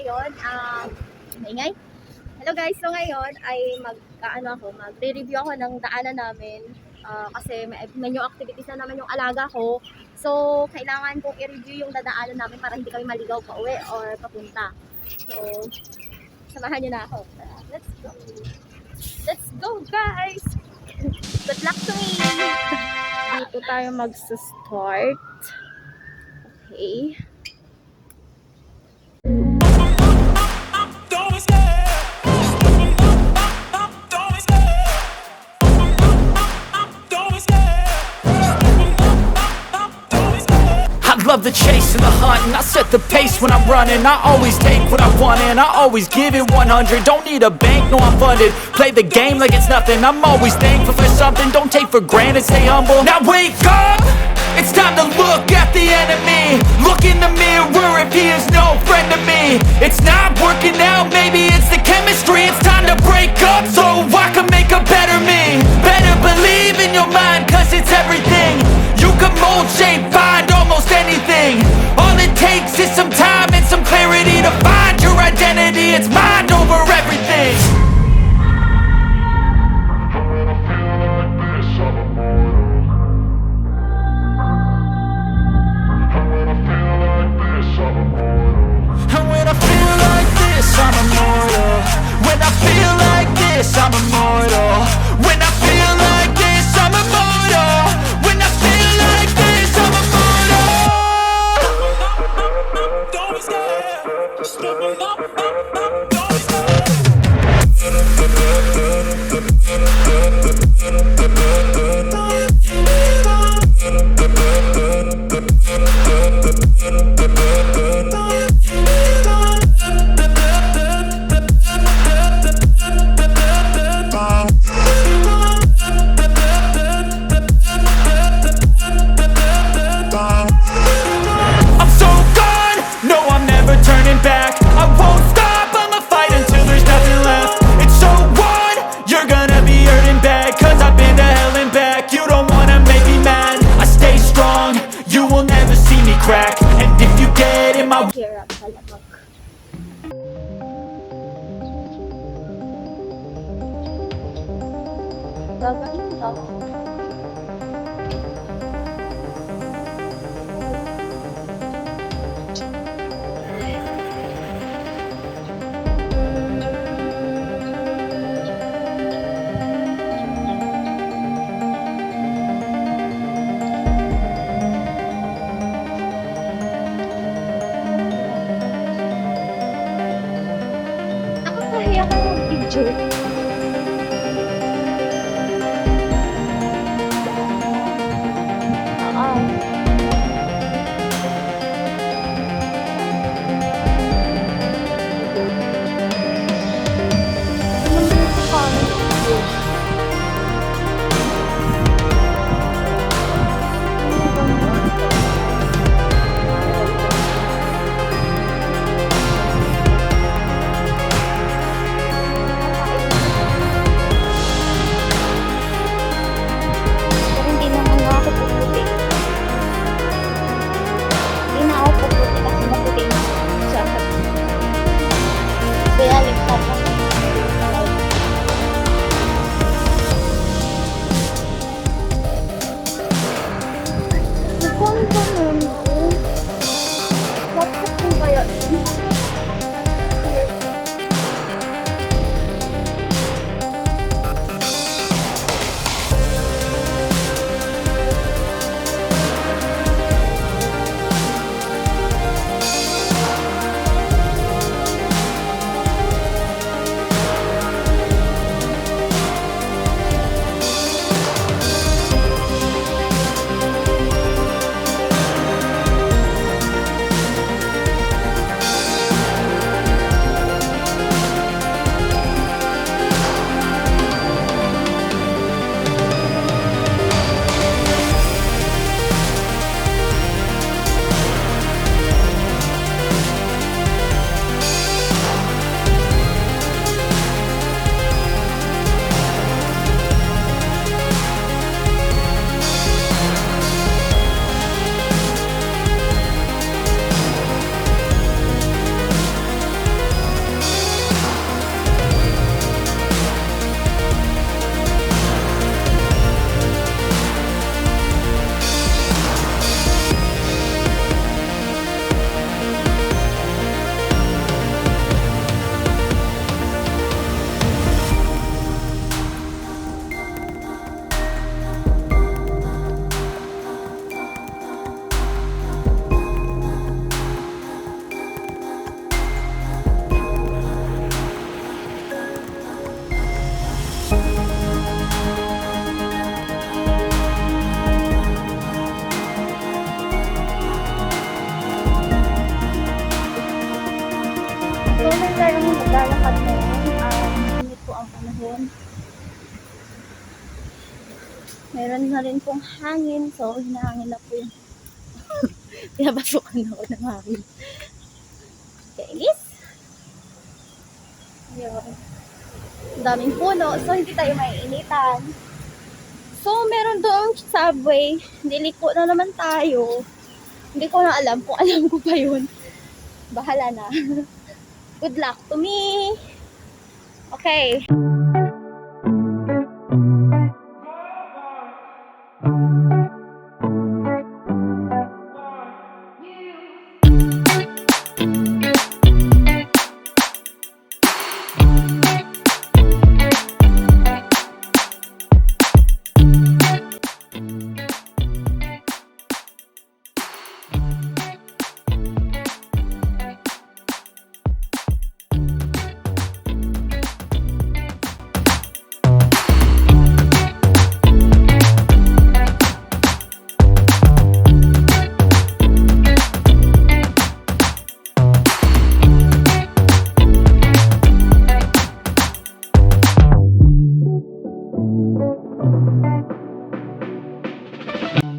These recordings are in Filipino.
ngayon, maingay. Hello guys, so ngayon ay magre-review ako ng daanan namin. Kasi may new activities na naman yung alaga ko. So, kailangan kong i-review yung dadaanan namin para hindi kami maligaw pa uwi or papunta. So, samahan nyo na ako. Let's go! Let's go guys! Good luck to me! Dito tayo mag-start. Okay. I love the chase and the hunt, and I set the pace when I'm running. I always take what I want and I always give it 100. Don't need a bank, no I'm funded. Play the game like it's nothing. I'm always thankful for something. Don't take for granted, stay humble. Now wake up! It's time to look at the enemy. Look in the mirror if he is no friend to me. It's not working out, maybe it's the chemistry. It's time to break up so I can make a better me. Better believe in your mind, cause it's everything. You can mold, shape, find almost anything. All it takes is some time and some clarity to find your identity. It's mind over everything. And when I feel like this, I'm immortal. When I feel like this, I'm immortal. When I feel like this, I'm immortal. When I feel like this, I'm immortal. Don't be scared. Just open up, don't be I'm so gone, no I'm never turning back. I won't stop, I'ma fight until there's nothing left. It's so on, you're gonna be hurting bad. Cause I've been to hell and back. You don't wanna make me mad. I stay strong, you will never see me crack. And if you get in my Hirap talaga. Gagawin to. Nakakahiya ka mag-video. So, may tayong maglalakad ngayon. Init po ang panahon. Meron na rin pong hangin. So, hinahangin na po yung pinabasukan ako ng hangin. Kainis. Ayun. Ang daming puno. So, hindi tayo maiinitan. So, meron doon subway. Niliko na naman tayo. Hindi ko na alam kung alam ko pa yun. Bahala na. Good luck to me. Okay.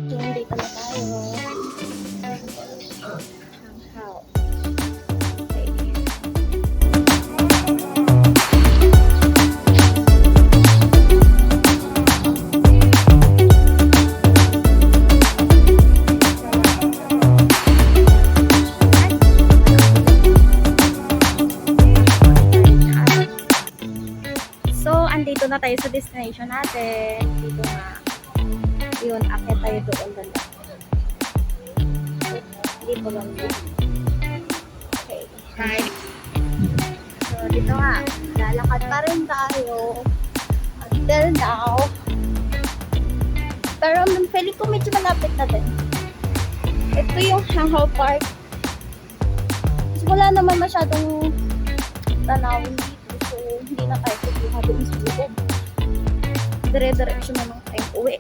So, dito na tayo. How? Okay. So, andito na tayo sa destination natin. Dito na. Yun, akit tayo doon banda. Dito lang yun. Okay. Right. So, dito nga. Lalakad pa rin tayo. Until now. Pero, feeling ko medyo malapit na din. Ito yung Hanghao Park. So, wala naman masyadong tanawin dito. So, hindi na tayo kukuha doon sa loob. Dire-direksyon na lang tayong uwi.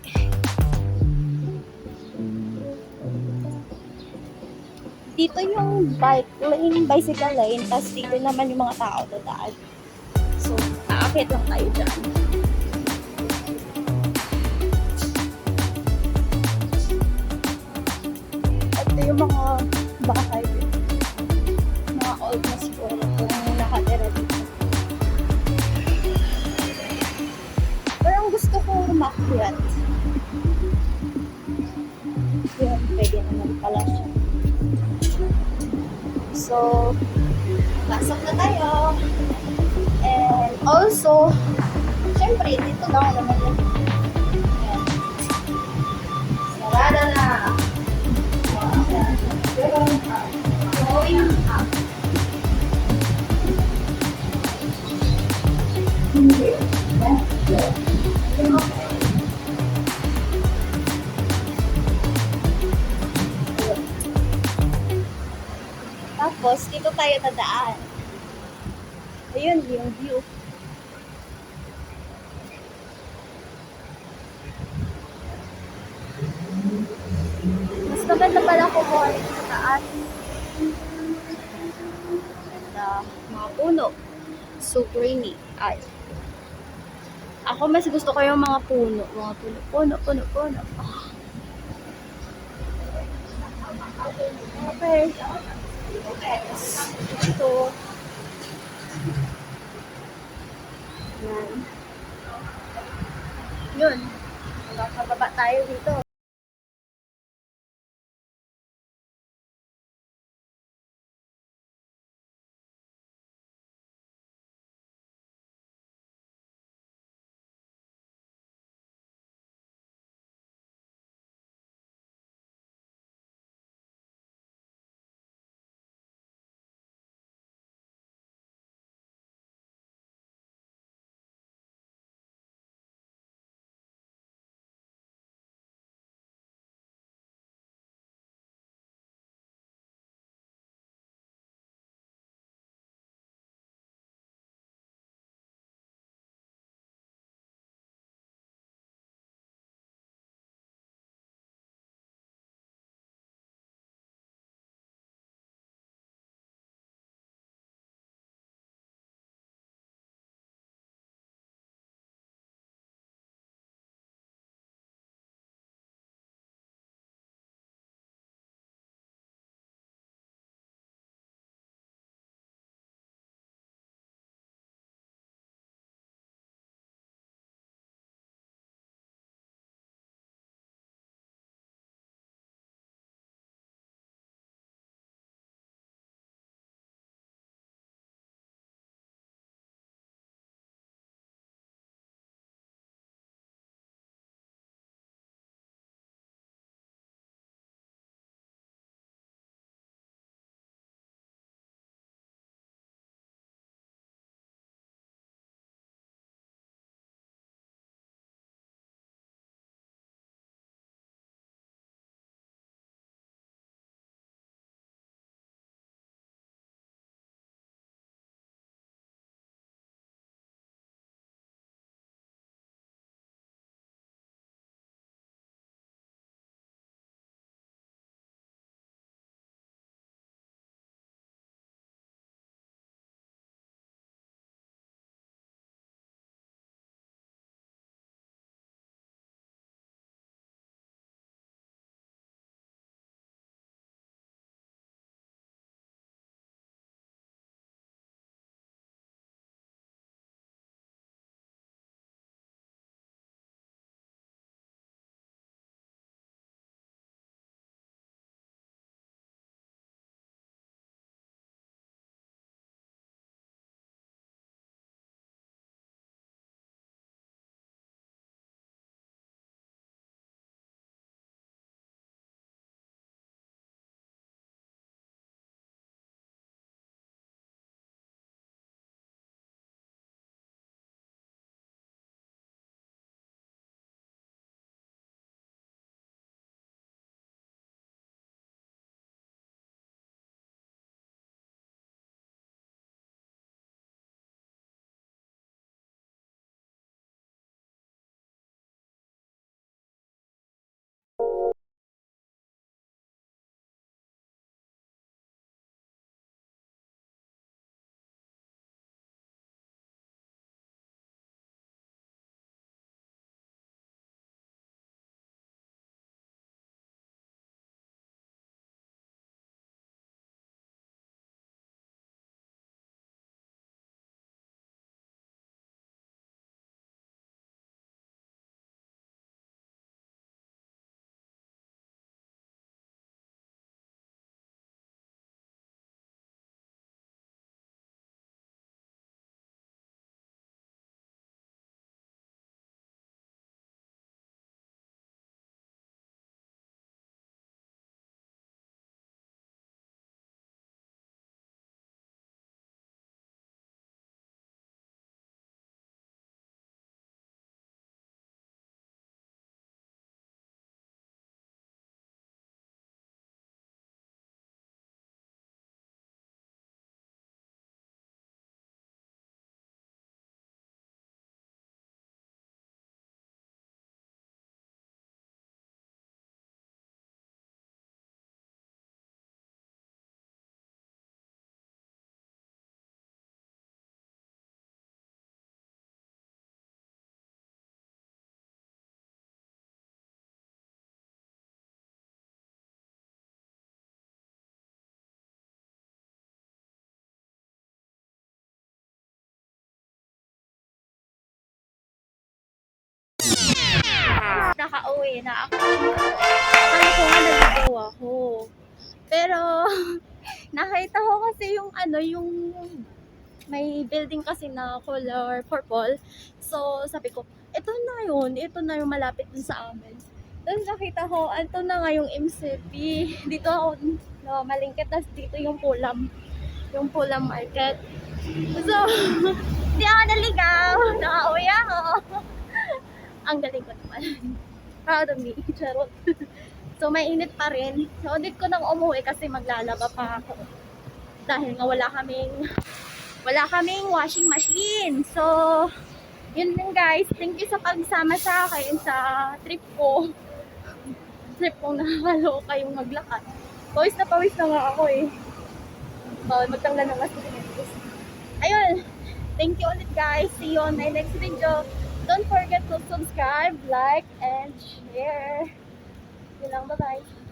Dito yung bike lane, bicycle lane, tapos dito naman yung mga tao dadaan. So, aakit lang tayo dyan. Ito yung mga bahay. Mga old na siguro kung nakatira dito. Pero ang gusto ko umakyat. Yun, pwede naman pala siya. So, pasok na tayo. And also, syempre, dito lang naman yun. Ayan. Sarada na. Going up. Tapos, dito tayo dadaan. Ayun, yung view. Mas maganda pala kumuha dito sa taas. Ganda. Mga puno. So greeny. Ay. Ako mas gusto ko yung mga puno. Mga puno. Ah. Okay. Ito. Yan. Yun. Magkakababa tayo dito. kakauwi na ako. Akala ko nga naligaw ako. Pero, nakita ko kasi yung yung may building kasi na color purple. So, sabi ko, ito na yung malapit dun sa amin. Tapos nakita ko, ito na nga yung MCP. Dito ako, malingkit, tapos dito yung Pulam Market. So, hindi ako naligaw. Nakauwi ako. Ang galing ko naman. Proud of me. Charot. So, mainit pa rin. So, need ko nang umuwi kasi maglalaba pa ako. Dahil nga wala kaming washing machine. So, yun din guys. Thank you sa pagsama sa akin sa trip ko. Trip kong nakakaloka yung maglakad. Pawis na nga ako eh. Bawal magtanggal ng mas. Ayun. Thank you ulit guys. See you on my next video. Don't forget to subscribe, like, and share. Yun lang. Bye-bye.